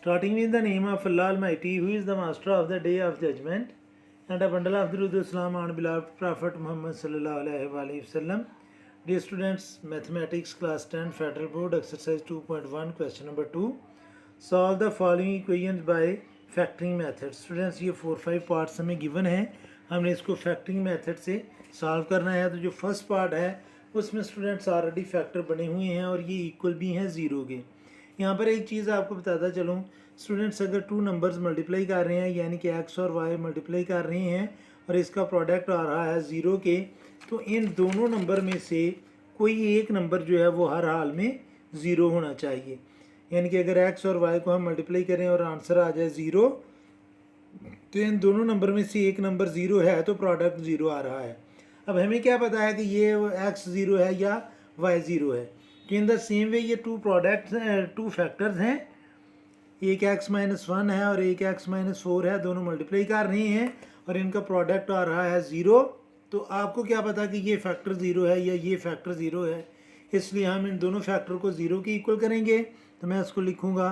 Starting with the name of Allah Almighty, who is the master of the day of judgment, and a bundle of Durud Islam on beloved Prophet Muhammad sallallahu alaihi wasallam. Dear students, mathematics class 10 federal board exercise 2.1 question number 2. Solve the following equations by factoring method. Students, ये 4-5 parts हमें given है, हमने इसको factoring method से solve करना है. तो जो फर्स्ट पार्ट है उसमें स्टूडेंट्स ऑलरेडी फैक्टर बने हुए हैं और ये इक्वल भी हैं ज़ीरो के. यहाँ पर एक चीज़ आपको बताता चलूँ स्टूडेंट्स, अगर टू नंबर्स मल्टीप्लाई कर रहे हैं यानी कि एक्स और वाई मल्टीप्लाई कर रहे हैं और इसका प्रोडक्ट आ रहा है ज़ीरो के, तो इन दोनों नंबर में से कोई एक नंबर जो है वो हर हाल में ज़ीरो होना चाहिए. यानी कि अगर एक्स और वाई को हम मल्टीप्लाई करें और आंसर आ जाए ज़ीरो, तो इन दोनों नंबर में से एक नंबर ज़ीरो है तो प्रोडक्ट ज़ीरो आ रहा है. अब हमें क्या पता है कि ये एक्स ज़ीरो है या वाई ज़ीरो है. तो इन द सेम वे ये टू फैक्टर्स हैं, एक एक्स माइनस वन है और एक एक्स माइनस फोर है, दोनों मल्टीप्लाई कर रहे हैं और इनका प्रोडक्ट आ रहा है ज़ीरो. तो आपको क्या पता कि ये फैक्टर ज़ीरो है या ये फैक्टर ज़ीरो है, इसलिए हम इन दोनों फैक्टर को ज़ीरो के इक्वल करेंगे. तो मैं इसको लिखूँगा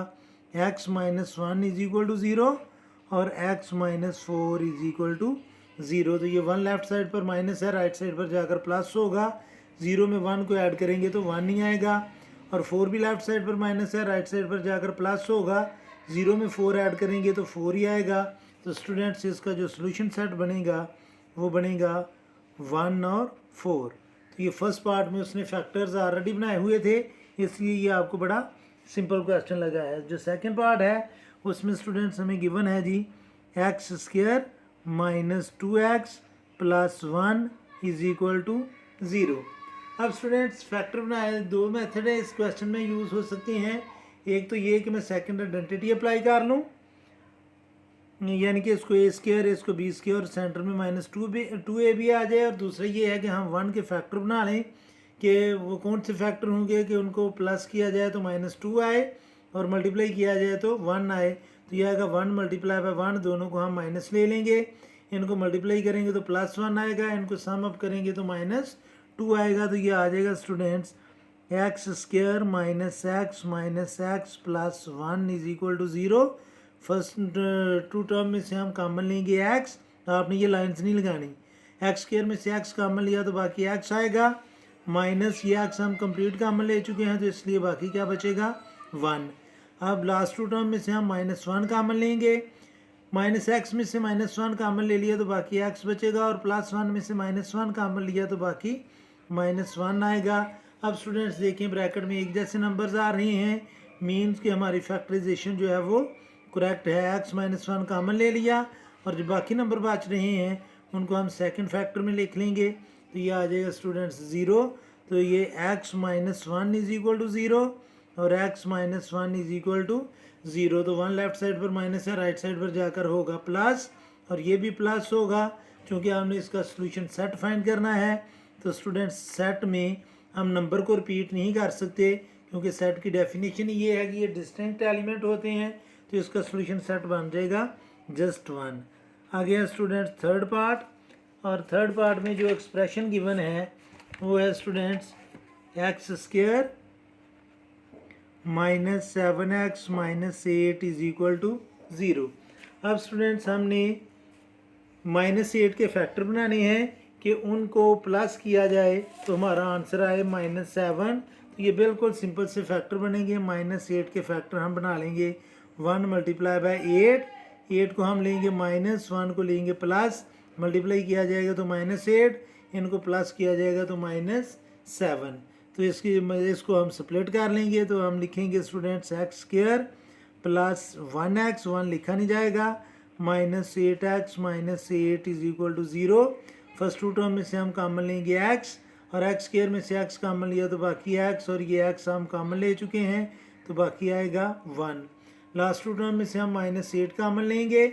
x minus one is equal to zero और x minus four is equal to zero. तो ये वन लेफ्ट साइड पर माइनस है, राइट साइड पर जाकर प्लस होगा. ज़ीरो में वन को ऐड करेंगे तो वन नहीं आएगा और फोर भी लेफ्ट साइड पर माइनस है, राइट साइड पर जाकर प्लस होगा. ज़ीरो में फोर ऐड करेंगे तो फोर ही आएगा. तो स्टूडेंट्स इसका जो सोल्यूशन सेट बनेगा वो बनेगा वन और फोर. तो ये फर्स्ट पार्ट में उसने फैक्टर्स ऑलरेडी बनाए हुए थे, इसलिए ये आपको बड़ा सिंपल क्वेश्चन लगा है. जो सेकंड पार्ट है उसमें स्टूडेंट्स हमें गिवन है जी x square minus two x plus one is equal to zero. अब स्टूडेंट्स फैक्टर बनाए दो मेथड है इस क्वेश्चन में यूज़ हो सकती हैं. एक तो ये कि मैं सेकंड आइडेंटिटी अप्लाई कर लूँ, यानी कि इसको ए स्क्वायर इसको बी स्क्वायर और सेंटर में माइनस टू ए भी आ जाए. और दूसरा ये है कि हम वन के फैक्टर बना लें कि वो कौन से फैक्टर होंगे कि उनको प्लस किया जाए तो माइनस टू आए और मल्टीप्लाई किया जाए तो वन आए. तो यह आएगा वन मल्टीप्लाई बाय वन, दोनों को हम माइनस ले लेंगे, इनको मल्टीप्लाई करेंगे तो प्लस वन आएगा, इनको सम अप करेंगे तो माइनस टू आएगा. तो ये आ जाएगा students x square minus x plus one is equal to zero. First two term में से हम कॉमन लेंगे एक्स, तो आपने ये लाइन्स नहीं लगानी. एक्स स्क्वायर में से एक्स कॉमन लिया तो बाकी एक्स आएगा, माइनस ये एक्स हम कंप्लीट कॉमन ले चुके हैं तो इसलिए बाकी क्या बचेगा वन. अब लास्ट टू टर्म में से हम माइनस वन कॉमन लेंगे, माइनस एक्स में से माइनस वन कॉमन ले लिया तो बाकी एक्स बचेगा और प्लस वन में से माइनस वन कॉमन लिया तो बाकी माइनस वन आएगा. अब स्टूडेंट्स देखें ब्रैकेट में एक जैसे नंबर्स आ रहे हैं, मीन्स कि हमारी फैक्टराइजेशन जो है वो करेक्ट है. एक्स माइनस वन कॉमन ले लिया और जो बाकी नंबर बच रहे हैं उनको हम सेकंड फैक्टर में लिख लेंगे. तो ये आ जाएगा स्टूडेंट्स ज़ीरो. तो ये x minus one is equal to zero और x minus one is equal to zero. तो वन लेफ्ट साइड पर माइनस है, राइट साइड पर जाकर होगा प्लस और ये भी प्लस होगा क्योंकि हमने इसका सोल्यूशन सेट फाइंड करना है. तो स्टूडेंट्स सेट में हम नंबर को रिपीट नहीं कर सकते क्योंकि सेट की डेफिनेशन ये है कि ये डिस्टिंक्ट एलिमेंट होते हैं, तो इसका सोल्यूशन सेट बन जाएगा जस्ट वन. आ गया स्टूडेंट्स थर्ड पार्ट, और थर्ड पार्ट में जो एक्सप्रेशन गिवन है वो है students x square minus seven x minus eight is equal to zero. अब स्टूडेंट्स हमने माइनस एट के फैक्टर बनाने हैं कि उनको प्लस किया जाए तो हमारा आंसर आए माइनस सेवन. तो ये बिल्कुल सिंपल से फैक्टर बनेंगे. माइनस एट के फैक्टर हम बना लेंगे one multiply by eight, eight को हम लेंगे माइनस, वन को लेंगे प्लस, मल्टीप्लाई किया जाएगा तो माइनस एट, इनको प्लस किया जाएगा तो माइनस सेवन. तो इसको हम स्प्लिट कर लेंगे तो हम लिखेंगे students x square plus one x, one लिखा नहीं जाएगा, minus eight x minus eight is equal to zero. First two term में से हम कॉमन लेंगे एक्स और एक्स स्क्वायर में से एक्स कॉमन लिया तो बाकी एक्स और ये एक्स हम कॉमन ले चुके हैं तो बाकी आएगा वन. लास्ट टू टर्म में से हम माइनस एट कॉमन लेंगे,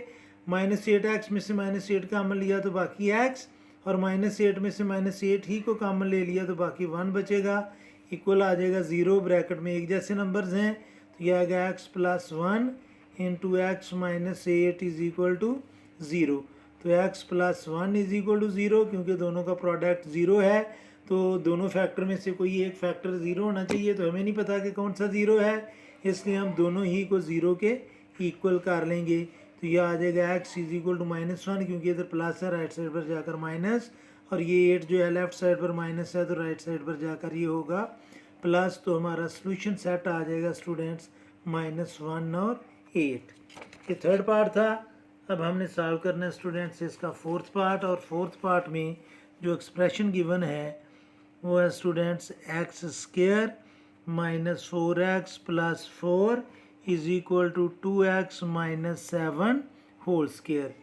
माइनस एट एक्स में से माइनस एट कॉमन लिया तो बाकी एक्स और माइनस एट में से माइनस एट ही को कॉमन ले लिया तो बाकी वन बचेगा. इक्वल आ जाएगा ज़ीरो. ब्रैकेट में एक जैसे नंबर्स हैं तो यह आएगा x plus one into x minus eight is equal to zero. तो x plus one is equal to zero, क्योंकि दोनों का प्रोडक्ट ज़ीरो है तो दोनों फैक्टर में से कोई एक फैक्टर ज़ीरो होना चाहिए. तो हमें नहीं पता कि कौन सा ज़ीरो है, इसलिए हम दोनों ही को ज़ीरो के इक्वल कर लेंगे तो ये आ जाएगा x इज इक्वल टू -1, क्योंकि इधर प्लस है राइट साइड पर जाकर माइनस, और ये 8 जो है लेफ्ट साइड पर माइनस है तो राइट साइड पर जाकर ये होगा प्लस। तो हमारा सोल्यूशन सेट आ जाएगा स्टूडेंट्स -1 और 8। ये थर्ड पार्ट था। अब हमने सॉल्व करना है स्टूडेंट्स इसका फोर्थ पार्ट, और फोर्थ पार्ट में जो एक्सप्रेशन गिवन है वो है students x square minus 4x plus 4 is equal to 2x minus 7 whole square.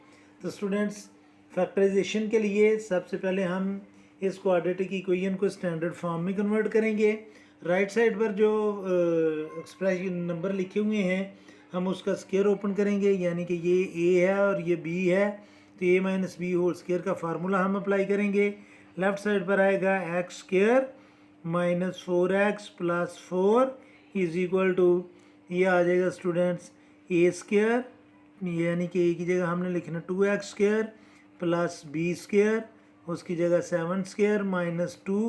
तो स्टूडेंट्स फैक्टराइजेशन के लिए सबसे पहले हम इस क्वाड्रेटिक इक्वेशन को स्टैंडर्ड फॉर्म में कन्वर्ट करेंगे। राइट साइड पर जो एक्सप्रेशन नंबर लिखे हुए हैं हम उसका स्क्वायर ओपन करेंगे, यानी कि ये a है और ये b है, तो a minus B whole square का फार्मूला हम अप्लाई करेंगे। लेफ्ट साइड पर आएगा x square minus 4x plus 4 is equal to, ये आ जाएगा स्टूडेंट्स a स्क्वायर, यानी कि a की जगह हमने लिखना 2x square plus b square, उसकी जगह 7 स्क्वायर माइनस 2,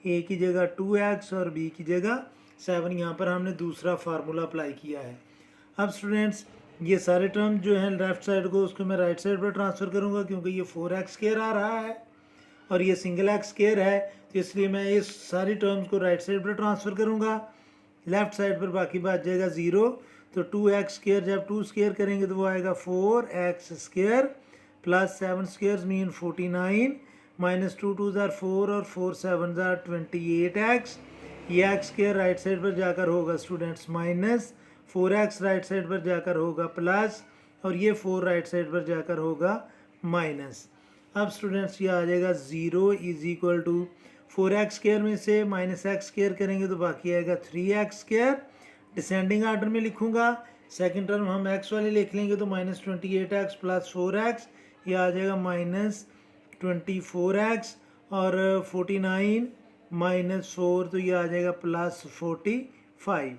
a की जगह 2x और b की जगह 7। यहाँ पर हमने दूसरा फार्मूला अप्लाई किया है। अब स्टूडेंट्स ये सारे टर्म जो हैं लेफ्ट साइड को उसको मैं राइट साइड पर ट्रांसफ़र करूँगा, क्योंकि ये 4x स्क्वायर आ रहा है और ये सिंगल x स्क्वायर है, तो इसलिए मैं इस सारी टर्म्स को राइट साइड पर ट्रांसफ़र करूँगा। लेफ्ट साइड पर बाकी बात जाएगा 0, तो 2x स्क्वायर जब 2 स्क्वायर करेंगे तो वो आएगा 4x square plus 7 square mean 49 minus 2 2 ज़ार 4 और 4 7 ज़ार 28x। ये x स्क्वायर राइट साइड पर जाकर होगा students minus, 4x right side पर जाकर होगा प्लस, और ये 4 राइट साइड पर जाकर होगा माइनस। अब स्टूडेंट्स ये आ जाएगा 0 is equal to 4x square में से माइनस x स्क्वायर करेंगे तो बाकी आएगा 3x स्क्वायर। डिसेंडिंग आर्डर में लिखूंगा, सेकंड टर्म हम x वाले लिख लेंगे तो माइनस 28x प्लस 4x, ये आ जाएगा माइनस 24x, और 49 माइनस 4 तो ये आ जाएगा प्लस 45।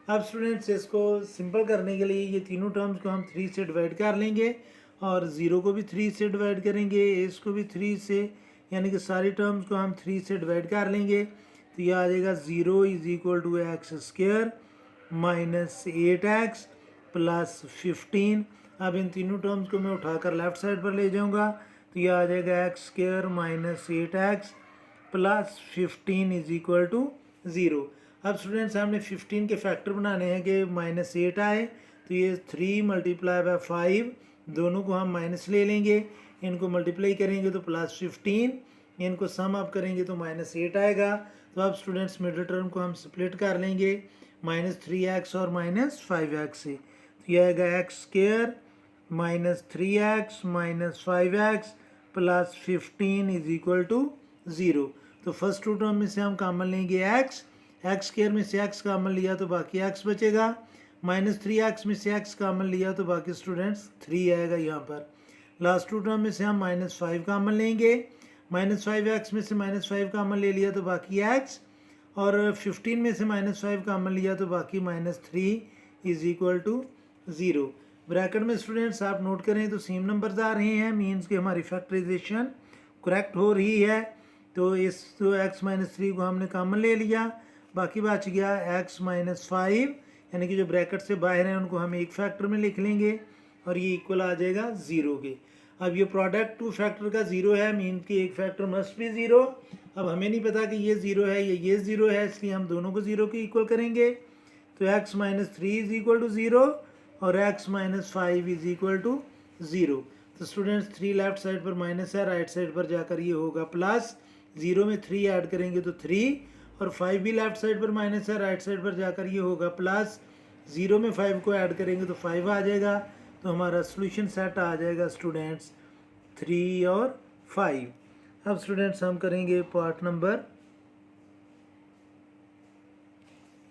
अब स्टूडेंट्स इसको सिंपल करने के लिए ये तीनों टर्म्स को हम 3 से डिवाइड कर लेंगे, और 0 को भी 3 से डिवाइड करेंगे, इसको भी 3 से, यानी कि सारी टर्म्स को हम 3 से डिवाइड कर लेंगे तो ये आ जाएगा 0 is equal to x square minus 8x plus 15। अब इन तीनों टर्म्स को मैं उठाकर लेफ्ट साइड पर ले जाऊंगा तो ये आ जाएगा x square minus 8x plus 15 is equal to 0। अब स्टूडेंट्स हमने 15 के फैक्टर बनाने हैं कि माइनस 8 आए, तो ये 3 मल्टीप्लाई बाय 5, दोनों को हम माइनस ले लेंगे, इनको मल्टीप्लाई करेंगे तो प्लस 15, इनको सम अप करेंगे तो माइनस 8 आएगा। तो अब स्टूडेंट्स मिडिल टर्म को हम स्प्लिट कर लेंगे माइनस 3x और माइनस 5x से, तो ये आएगा x square minus 3x minus 5x plus 15 is equal to 0। तो फर्स्ट टू टर्म में से हम कॉमन लेंगे x स्क्वायर में से x कॉमन लिया तो बाकी x बचेगा, माइनस 3x में से x कॉमन लिया तो बाकी स्टूडेंट्स 3 आएगा यहाँ पर। लास्ट टू टर्म में से हम माइनस 5 कॉमन लेंगे, माइनस 5x में से माइनस 5 कॉमन ले लिया तो बाकी x, और 15 में से माइनस 5 कॉमन लिया तो बाकी minus 3 is equal to 0। Bracket में स्टूडेंट्स आप नोट करें तो सेम नंबर्स आ रहे हैं, मीन्स कि हमारी फैक्टराइजेशन करेक्ट हो रही है। तो इस तो x माइनस 3 को हमने कॉमन ले लिया, बाकी बच गया x माइनस 5, यानी कि जो ब्रैकेट से बाहर हैं उनको हम एक फैक्टर में लिख लेंगे और ये इक्वल आ जाएगा 0 के। अब ये प्रोडक्ट 2 फैक्टर का 0 है, मीन कि एक फैक्टर मस्ट भी 0। अब हमें नहीं पता कि ये 0 है या ये 0 है, इसलिए हम दोनों को 0 के इक्वल करेंगे। तो x minus 3 is equal to 0 और x minus 5 is equal to 0। तो स्टूडेंट्स 3 लेफ्ट साइड पर माइनस है, राइट साइड पर जाकर ये होगा प्लस, 0 में 3 ऐड करेंगे तो 3, और 5 भी लेफ्ट साइड पर माइनस है, राइट साइड पर जाकर ये होगा प्लस, 0 में 5 को ऐड करेंगे तो 5 आ जाएगा। तो हमारा सोल्यूशन सेट आ जाएगा स्टूडेंट्स 3 और 5। अब स्टूडेंट्स हम करेंगे पार्ट नंबर,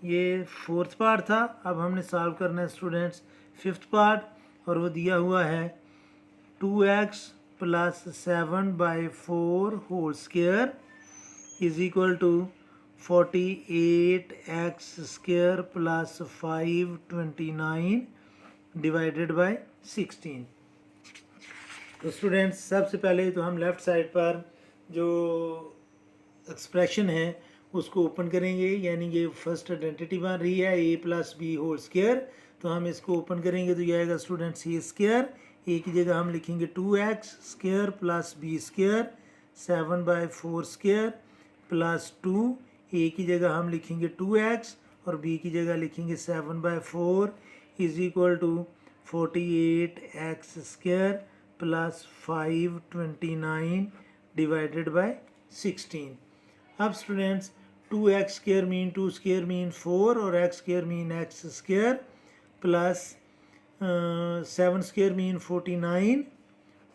ये फोर्थ पार्ट था। अब हमने सॉल्व करना है स्टूडेंट्स फिफ्थ पार्ट, और वो दिया हुआ है 2x plus 7/4 whole square is equal to 48x square plus 529 divided by 16। तो स्टूडेंट्स सबसे पहले तो हम लेफ़्ट साइड पर जो एक्सप्रेशन है उसको ओपन करेंगे, यानी ये फर्स्ट आइडेंटिटी बन रही है a plus B whole square, तो हम इसको ओपन करेंगे तो ये आएगा स्टूडेंट्स ए स्क्वायर, ए की जगह हम लिखेंगे 2x square plus B square 7/4 square plus 2, A की जगह हम लिखेंगे 2x और बी की जगह लिखेंगे 7/4 is equal to 48x square plus 529 divided by 16। अब students 2x square mean 2 square mean 4 और x square mean x square plus 7 square mean 49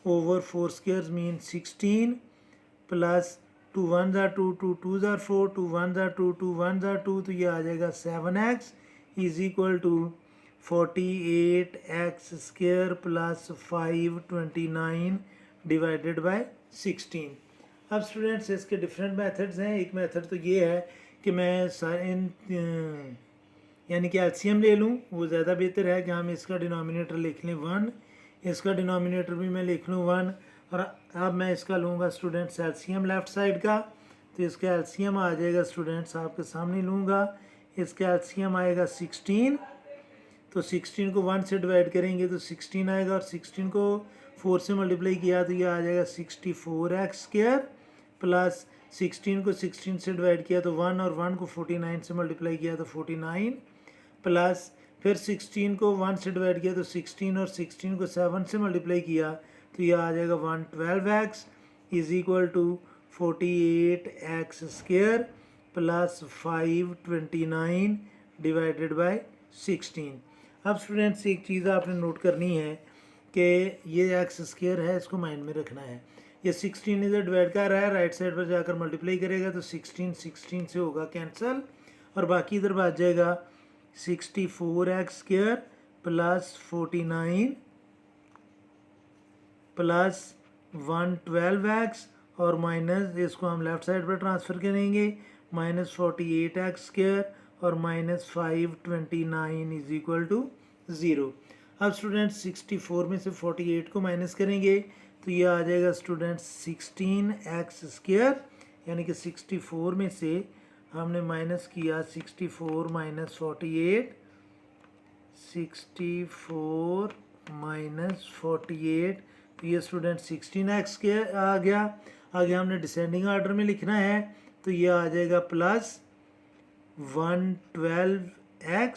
over 4 square mean 16 plus 2 1 are 2, 2 2 are 4, 2 1 are 2, 2 1 are 2, तो ये आ जाएगा 7x is equal to 48x square plus 529 divided by 16। अब students इसके different methods हैं। एक method तो ये है कि मैं यानी कि एलसीएम ले लूँ, वो ज़्यादा बेहतर है कि हम इसका डिनोमिनेटर लिख लें 1, इसका डिनोमिनेटर भी मैं लिख लूँ 1, और अब मैं इसका लूँगा स्टूडेंट्स एलसीएम लेफ़्ट साइड का, तो इसका एलसीएम आ जाएगा स्टूडेंट्स आपके सामने लूँगा, इसका एलसीएम आएगा 16, तो 16 को 1 से डिवाइड करेंगे तो 16 आएगा, और 16 को 4 से मल्टीप्लाई किया तो ये आ जाएगा 64x स्क्वायर प्लस 16 को 16 से डिवाइड किया तो 1 और 1 को 49 से मल्टीप्लाई किया तो 49 प्लस फिर 16 को 1 से डिवाइड किया तो 16 और 16 को 7 से मल्टीप्लाई किया तो ये आ जाएगा 112x is equal to 48x square plus 529 divided by 16। अब स्टूडेंट्स एक चीज़ आपने नोट करनी है कि ये x स्क्वायर है, इसको माइंड में रखना है। ये 16 इधर डिवाइड कर रहा है, राइट साइड पर जाकर मल्टीप्लाई करेगा तो 16 से होगा कैंसिल, और बाकी इधर बच जाएगा 64x square plus 49 plus 112x और माइनस इसको हम लेफ़्ट साइड पर ट्रांसफ़र करेंगे माइनस 48x स्क्वायर और माइनस 529 इज इक्वल टू 0। अब स्टूडेंट्स 64 में से 48 को माइनस करेंगे तो ये आ जाएगा स्टूडेंट्स 16x स्क्वायर, यानी कि 64 में से हमने माइनस किया 64 माइनस 48, 64 माइनस 48, तो ये स्टूडेंट 16x के आ गया। आगे हमने डिसेंडिंग ऑर्डर में लिखना है तो ये आ जाएगा प्लस 112x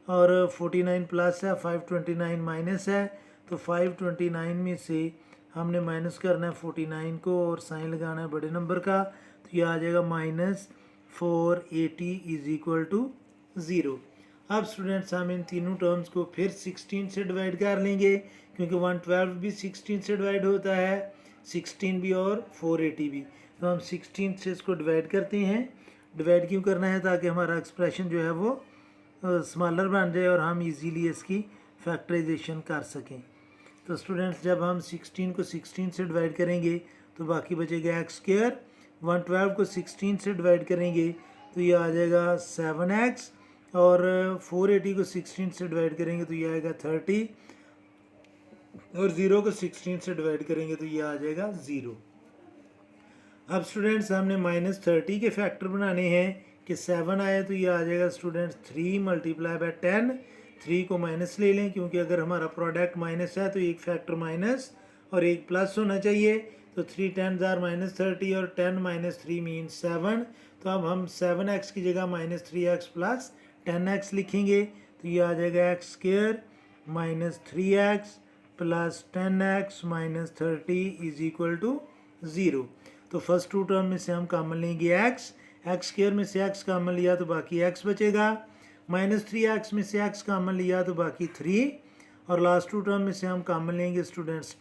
और 49 प्लस है, 529 माइनस है, तो 529 में से हमने माइनस करना है 49 को और साइन लगाना है बड़े नंबर का, तो ये आ जाएगा माइनस 480 इज इक्वल टू 0। अब स्टूडेंट्स हम इन तीनों टर्म्स को फिर 16 से डिवाइड कर लेंगे, क्योंकि 112 भी 16 से डिवाइड होता है, 16 भी और 480 भी, तो हम 16 से इसको डिवाइड करते हैं। डिवाइड क्यों करना है? ताकि हमारा एक्सप्रेशन जो है वो स्मॉलर बन जाए और हम इजीली इसकी फैक्टराइजेशन कर सकें। तो स्टूडेंट्स जब हम 16 को 16 से डिवाइड करेंगे तो बाकी बचेगा एक्स स्क्वायर, 112 को 16 से डिवाइड करेंगे तो ये आ जाएगा 7x और 480 को 16 से डिवाइड करेंगे तो ये आएगा 30 और 0 को 16 से डिवाइड करेंगे तो ये आ जाएगा 0। अब स्टूडेंट्स हमने -30 के फैक्टर बनाने हैं कि 7 आए तो ये आ जाएगा स्टूडेंट्स 3 मल्टीप्लाई बाय 10, 3 को माइनस ले लें क्योंकि अगर हमारा प्रोडक्ट माइनस है तो एक फैक्टर माइनस और एक प्लस होना चाहिए, तो 3 10s are -30 और 10 - 3 मीन्स 7, तो अब हम 7x की जगह -3x प्लस 10x लिखेंगे तो ये आ जाएगा x square -3x plus 10x - 30 is equal to 0। तो फर्स्ट टू टर्म में से हम कॉमन लेंगे x स्क्वायर में से x कॉमन लिया तो बाकी x बचेगा, -3x में से x कॉमन लिया तो बाकी 3, और लास्ट टू टर्म में से हम कॉमन लेंगे स्टूडेंट्स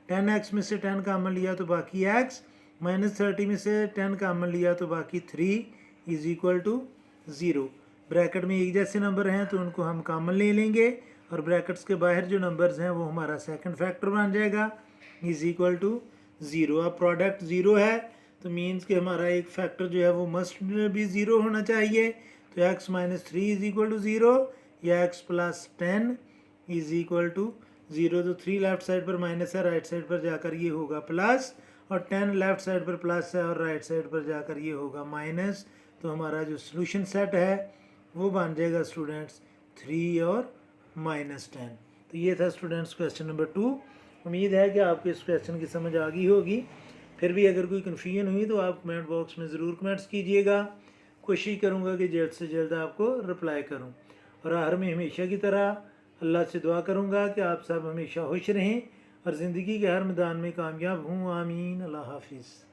10x में से 10 कॉमन लिया तो बाकी x, -30 में से 10 कॉमन लिया तो बाकी 3 इज इक्वल टू 0। ब्रैकेट में एक जैसे नंबर हैं तो उनको हम कॉमन ले लेंगे और ब्रैकेट्स के बाहर जो नंबर्स हैं वो हमारा सेकंड फैक्टर बन जाएगा इज इक्वल टू 0। अब प्रोडक्ट 0 है तो मीन्स कि हमारा एक फैक्टर जो है वो मस्ट भी 0 होना चाहिए, तो x - 3 इज इक्वल टू 0 या x plus 10 is equal to 0। तो 3 लेफ्ट साइड पर माइनस है, राइट साइड पर जाकर ये होगा प्लस, और 10 लेफ्ट साइड पर प्लस है और राइट साइड पर जाकर ये होगा माइनस। तो हमारा जो सोल्यूशन सेट है वो बन जाएगा स्टूडेंट्स 3 और -10। तो ये था स्टूडेंट्स क्वेश्चन नंबर 2। उम्मीद है कि आपको इस क्वेश्चन की समझ आ गई होगी। फिर भी अगर कोई कन्फ्यूजन हुई तो आप कमेंट बॉक्स में ज़रूर कमेंट्स कीजिएगा। कोशिश करूँगा कि जल्द से जल्द आपको रिप्लाई करूँ। और आखिर में हमेशा की तरह अल्लाह से दुआ करूँगा कि आप सब हमेशा खुश रहें और ज़िंदगी के हर मैदान में कामयाब हों। आमीन। अल्लाह हाफिज़।